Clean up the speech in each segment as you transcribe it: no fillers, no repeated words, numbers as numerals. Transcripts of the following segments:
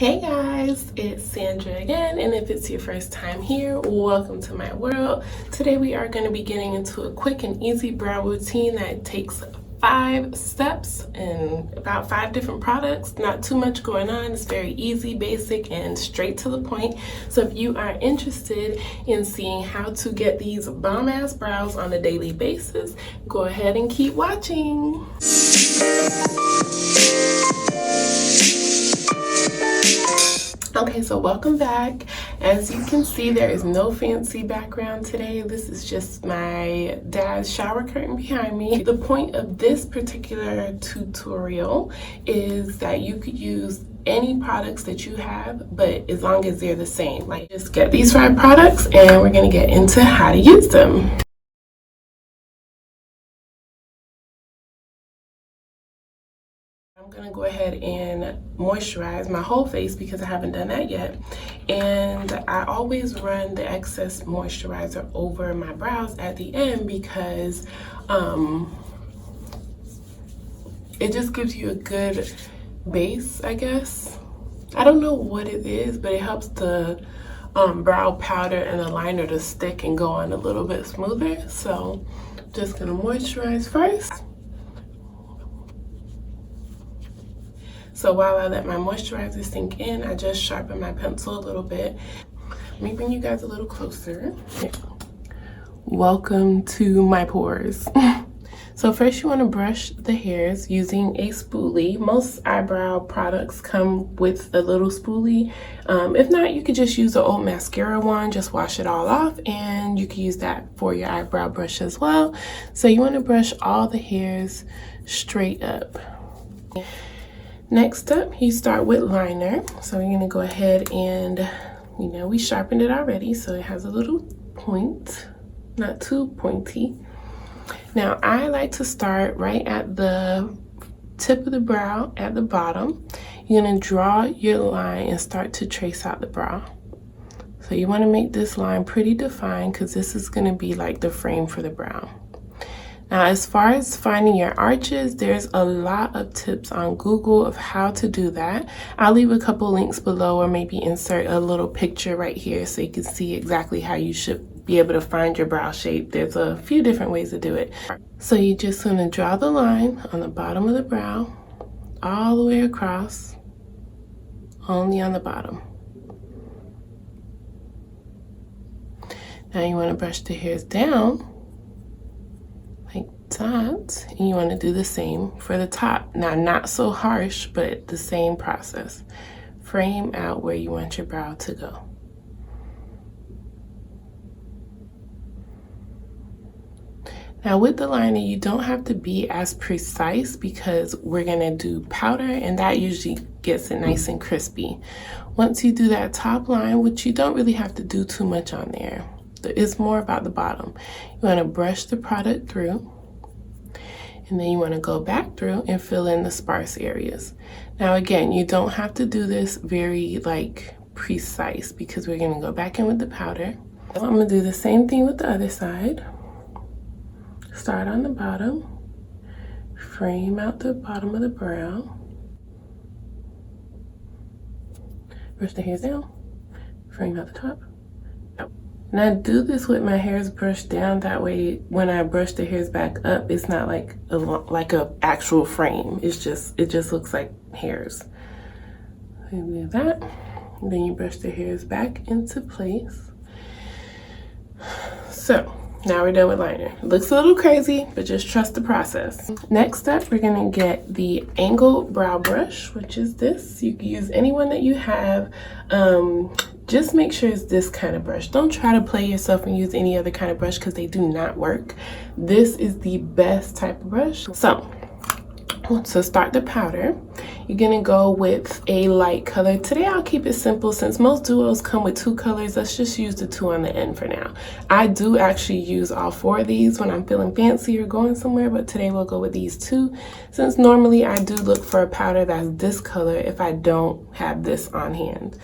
Hey guys, it's Sandra again, and if it's your first time here, welcome to my world. Today we are going to be getting into a quick and easy brow routine that takes 5 steps and about 5 different products. Not too much going on. It's very easy, basic, and straight to the point. So if you are interested in seeing how to get these bomb ass brows on a daily basis, go ahead and keep watching. Okay, so welcome back. As you can see, there is no fancy background today. This is just my dad's shower curtain behind me. The point of this particular tutorial is that you could use any products that you have, but as long as they're the same. Like, just get these 5 products and we're gonna get into how to use them. I'm gonna go ahead and moisturize my whole face because I haven't done that yet. And I always run the excess moisturizer over my brows at the end because it just gives you a good base, I guess. I don't know what it is, but it helps the brow powder and the liner to stick and go on a little bit smoother. So I'm just gonna moisturize first. So while I let my moisturizer sink in, I just sharpen my pencil a little bit. Let me bring you guys a little closer. Welcome to my pores. So first you want to brush the hairs using a spoolie. Most eyebrow products come with a little spoolie. If not, you could just use an old mascara one. Just wash it all off and you can use that for your eyebrow brush as well. So you want to brush all the hairs straight up. Next up, you start with liner. So we're gonna go ahead and, we sharpened it already, so it has a little point, not too pointy. Now, I like to start right at the tip of the brow at the bottom. You're gonna draw your line and start to trace out the brow. So you wanna make this line pretty defined because this is gonna be like the frame for the brow. Now, as far as finding your arches, there's a lot of tips on Google of how to do that. I'll leave a couple links below or maybe insert a little picture right here so you can see exactly how you should be able to find your brow shape. There's a few different ways to do it. So you're just going to draw the line on the bottom of the brow all the way across, only on the bottom. Now you want to brush the hairs down that, and you want to do the same for the top. Now, not so harsh, but the same process. Frame out where you want your brow to go. Now with the liner, you don't have to be as precise because we're gonna do powder and that usually gets it nice and crispy. Once you do that top line, which you don't really have to do too much on there, it's more about the bottom. You wanna brush the product through, and then you want to go back through and fill in the sparse areas. Now again, you don't have to do this very precise because we're going to go back in with the powder. So I'm going to do the same thing with the other side. Start on the bottom, frame out the bottom of the brow, brush the hairs down, frame out the top. And I do this with my hairs brushed down, that way when I brush the hairs back up, it's not like a actual frame. It just looks like hairs. So you do that, and then you brush the hairs back into place. So now we're done with liner. It looks a little crazy, but just trust the process. Next up, we're gonna get the angled brow brush, which is this. You can use any one that you have. Just make sure it's this kind of brush. Don't try to play yourself and use any other kind of brush because they do not work. This is the best type of brush. So to start the powder, you're gonna go with a light color. Today I'll keep it simple since most duos come with 2 colors. Let's just use the 2 on the end for now. I do actually use all 4 of these when I'm feeling fancy or going somewhere, but today we'll go with these 2 since normally I do look for a powder that's this color if I don't have this on hand.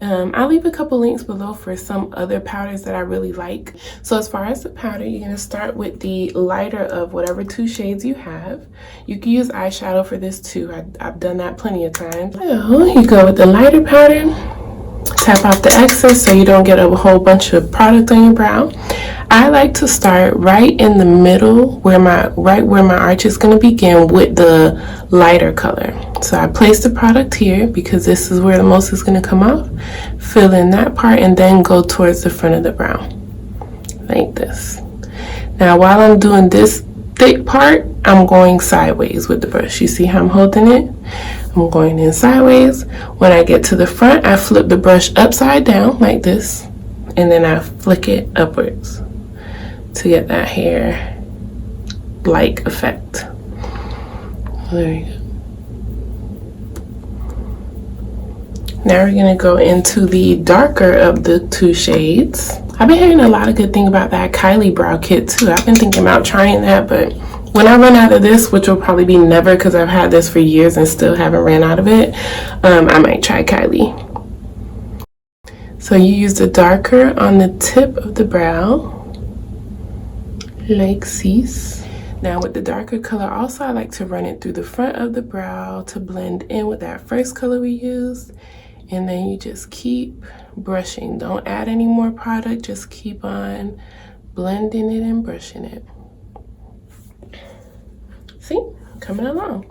I'll leave a couple links below for some other powders that I really like. So as far as the powder, you're going to start with the lighter of whatever 2 shades you have. You can use eyeshadow for this too. I've done that plenty of times. So you go with the lighter powder, tap off the excess so you don't get a whole bunch of product on your brow. I like to start right in the middle where my arch is going to begin with the lighter color. So I place the product here because this is where the most is going to come off. Fill in that part and then go towards the front of the brow like this. Now while I'm doing this thick part, I'm going sideways with the brush. You see how I'm holding it? I'm going in sideways. When I get to the front, I flip the brush upside down like this, and then I flick it upwards to get that hair-like effect. There you go. Now we're gonna go into the darker of the 2 shades. I've been hearing a lot of good thing about that Kylie brow kit too. I've been thinking about trying that, but when I run out of this, which will probably be never because I've had this for years and still haven't ran out of it, I might try Kylie. So you use the darker on the tip of the brow, like this. Now with the darker color, also I like to run it through the front of the brow to blend in with that first color we used. And then you just keep brushing. Don't add any more product, just keep on blending it and brushing it. See, coming along.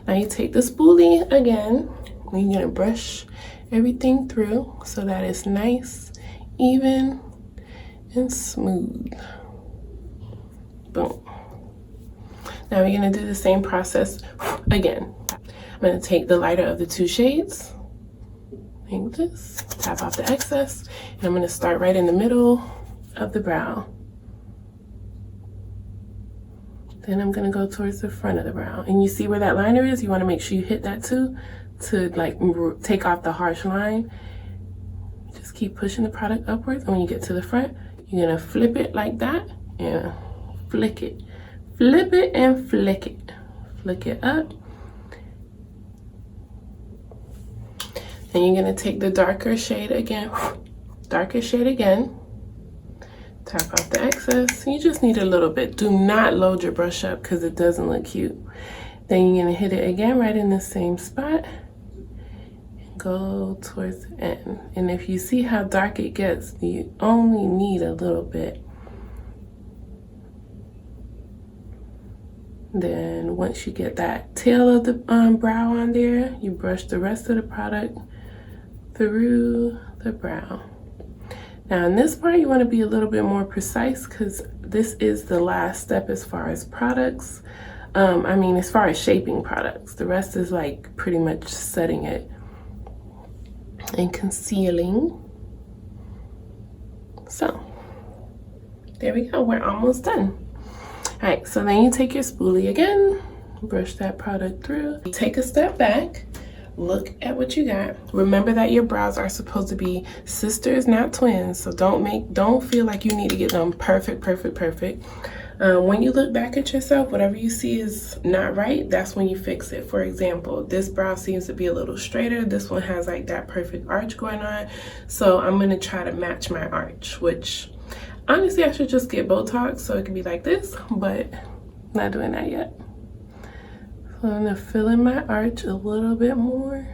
Now you take the spoolie again, and you're gonna brush everything through so that it's nice, even, and smooth. Boom. Now we're gonna do the same process again. I'm gonna take the lighter of the 2 shades, like this, tap off the excess, and I'm gonna start right in the middle of the brow. Then I'm gonna go towards the front of the brow. And you see where that liner is? You wanna make sure you hit that too to like take off the harsh line. Just keep pushing the product upwards. And when you get to the front, you're gonna flip it like that and flick it. Flip it and flick it. Flick it up. Then you're gonna take the darker shade again. Darker shade again. Tap off the excess. You just need a little bit. Do not load your brush up because it doesn't look cute. Then you're gonna hit it again right in the same spot. And go towards the end. And if you see how dark it gets, you only need a little bit. Then once you get that tail of the brow on there, you brush the rest of the product through the brow. Now in this part, you want to be a little bit more precise because this is the last step as far as products. As far as shaping products. The rest is like pretty much setting it and concealing. So there we go, we're almost done. All right, so then you take your spoolie again, brush that product through, take a step back, look at what you got. Remember that your brows are supposed to be sisters, not twins, so don't feel like you need to get them perfect. When you look back at yourself, whatever you see is not right, that's when you fix it. For example, this brow seems to be a little straighter. This one has like that perfect arch going on. So I'm gonna try to match my arch, which honestly, I should just get Botox so it can be like this, but I'm not doing that yet. So I'm gonna fill in my arch a little bit more.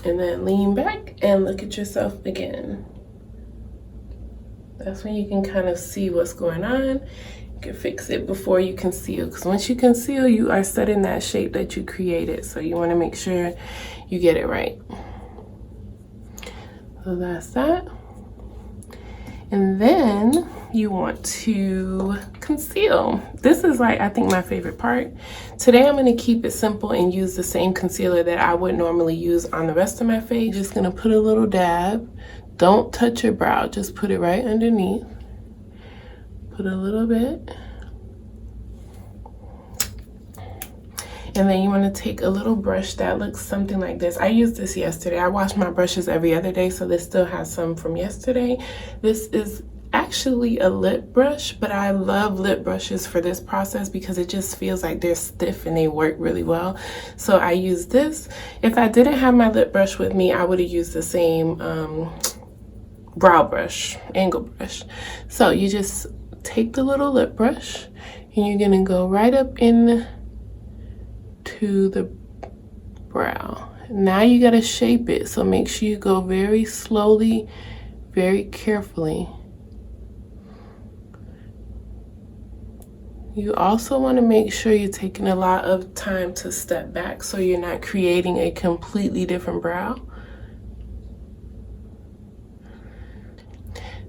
And then lean back and look at yourself again. That's when you can kind of see what's going on. You can fix it before you conceal, because once you conceal, you are setting that shape that you created. So you want to make sure you get it right. So that's that. And then you want to conceal. This is like, I think, my favorite part. Today I'm going to keep it simple and use the same concealer that I would normally use on the rest of my face. Just going to put a little dab. Don't touch your brow, just put it right underneath. Put a little bit. And then you want to take a little brush that looks something like this. I used this yesterday. I wash my brushes every other day, so this still has some from yesterday. This is actually a lip brush, but I love lip brushes for this process because it just feels like they're stiff and they work really well. So I use this. If I didn't have my lip brush with me, I would have used the same brow brush, angle brush. So you just take the little lip brush and you're gonna go right up in to the brow. Now you gotta shape it, so make sure you go very slowly, very carefully. You also want to make sure you're taking a lot of time to step back so you're not creating a completely different brow.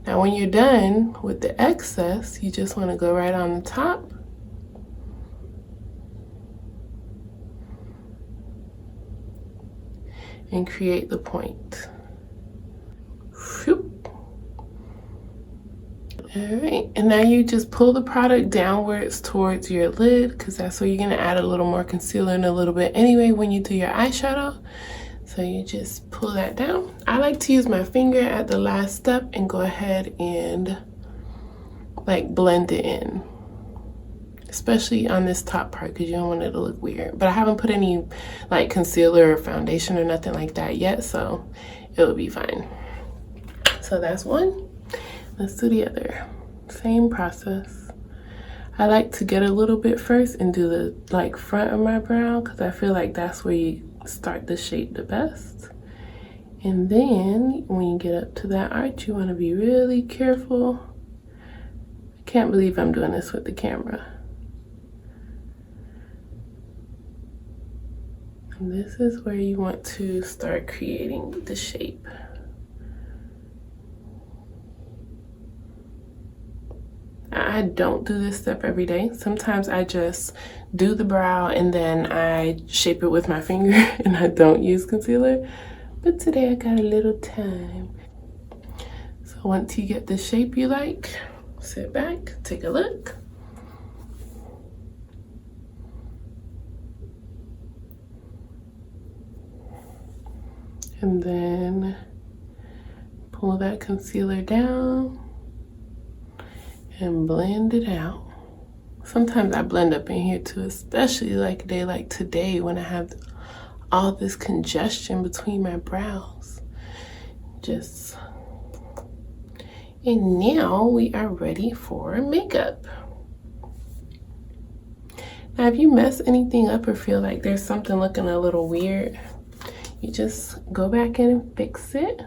Now when you're done with the excess, you just want to go right on the top and create the point. Whoop. All right, and now you just pull the product downwards towards your lid because that's where you're gonna add a little more concealer in a little bit anyway when you do your eyeshadow. So you just pull that down. I like to use my finger at the last step and go ahead and like blend it in, especially on this top part because you don't want it to look weird. But I haven't put any like concealer or foundation or nothing like that yet, so it'll be fine. So that's one. Let's do the other. Same process. I like to get a little bit first and do the like front of my brow because I feel like that's where you start the shape the best. And then when you get up to that arch, you want to be really careful. I can't believe I'm doing this with the camera. And this is where you want to start creating the shape. I don't do this step every day. Sometimes I just do the brow and then I shape it with my finger and I don't use concealer. But today I got a little time. So once you get the shape you like, sit back, take a look. And then pull that concealer down and blend it out. Sometimes I blend up in here too, especially like a day like today when I have all this congestion between my brows. And now we are ready for makeup. Now if you mess anything up or feel like there's something looking a little weird, you just go back in and fix it.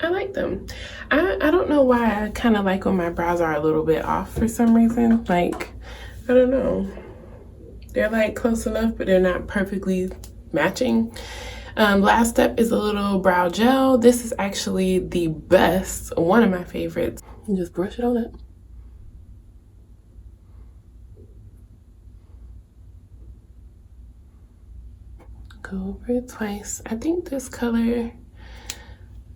I like them. I don't know why I kind of like when my brows are a little bit off for some reason. Like, I don't know. They're like close enough, but they're not perfectly matching. Last step is a little brow gel. This is actually the best, one of my favorites. And just brush it on it. Go over it twice. I think this color,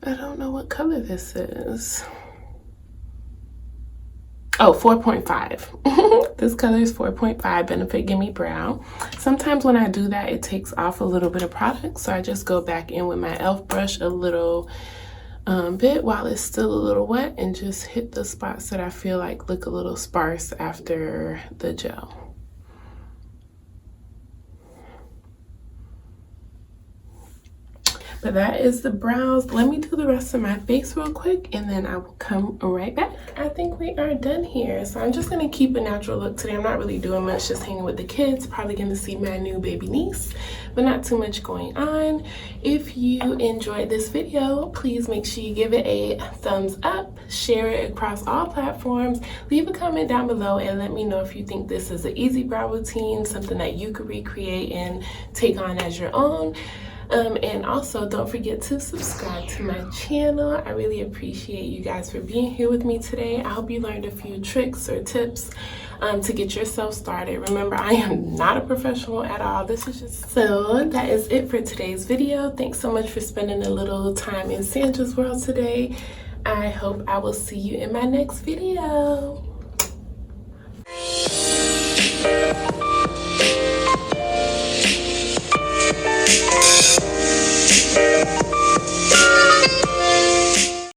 I don't know what color this is. Oh, 4.5. This color is 4.5 Benefit Gimme Brow. Sometimes when I do that, it takes off a little bit of product. So I just go back in with my e.l.f. brush a little bit while it's still a little wet and just hit the spots that I feel like look a little sparse after the gel. But that is the brows. Let me do the rest of my face real quick and then I will come right back. I think we are done here. So I'm just gonna keep a natural look today. I'm not really doing much, just hanging with the kids. Probably gonna see my new baby niece, but not too much going on. If you enjoyed this video, please make sure you give it a thumbs up, share it across all platforms, leave a comment down below and let me know if you think this is an easy brow routine, something that you could recreate and take on as your own. And also don't forget to subscribe to my channel. I really appreciate you guys for being here with me today. I hope you learned a few tricks or tips to get yourself started. Remember, I am not a professional at all. This is just... So that is it for today's video. Thanks so much for spending a little time in Sandra's world today. I hope I will see you in my next video. Bye.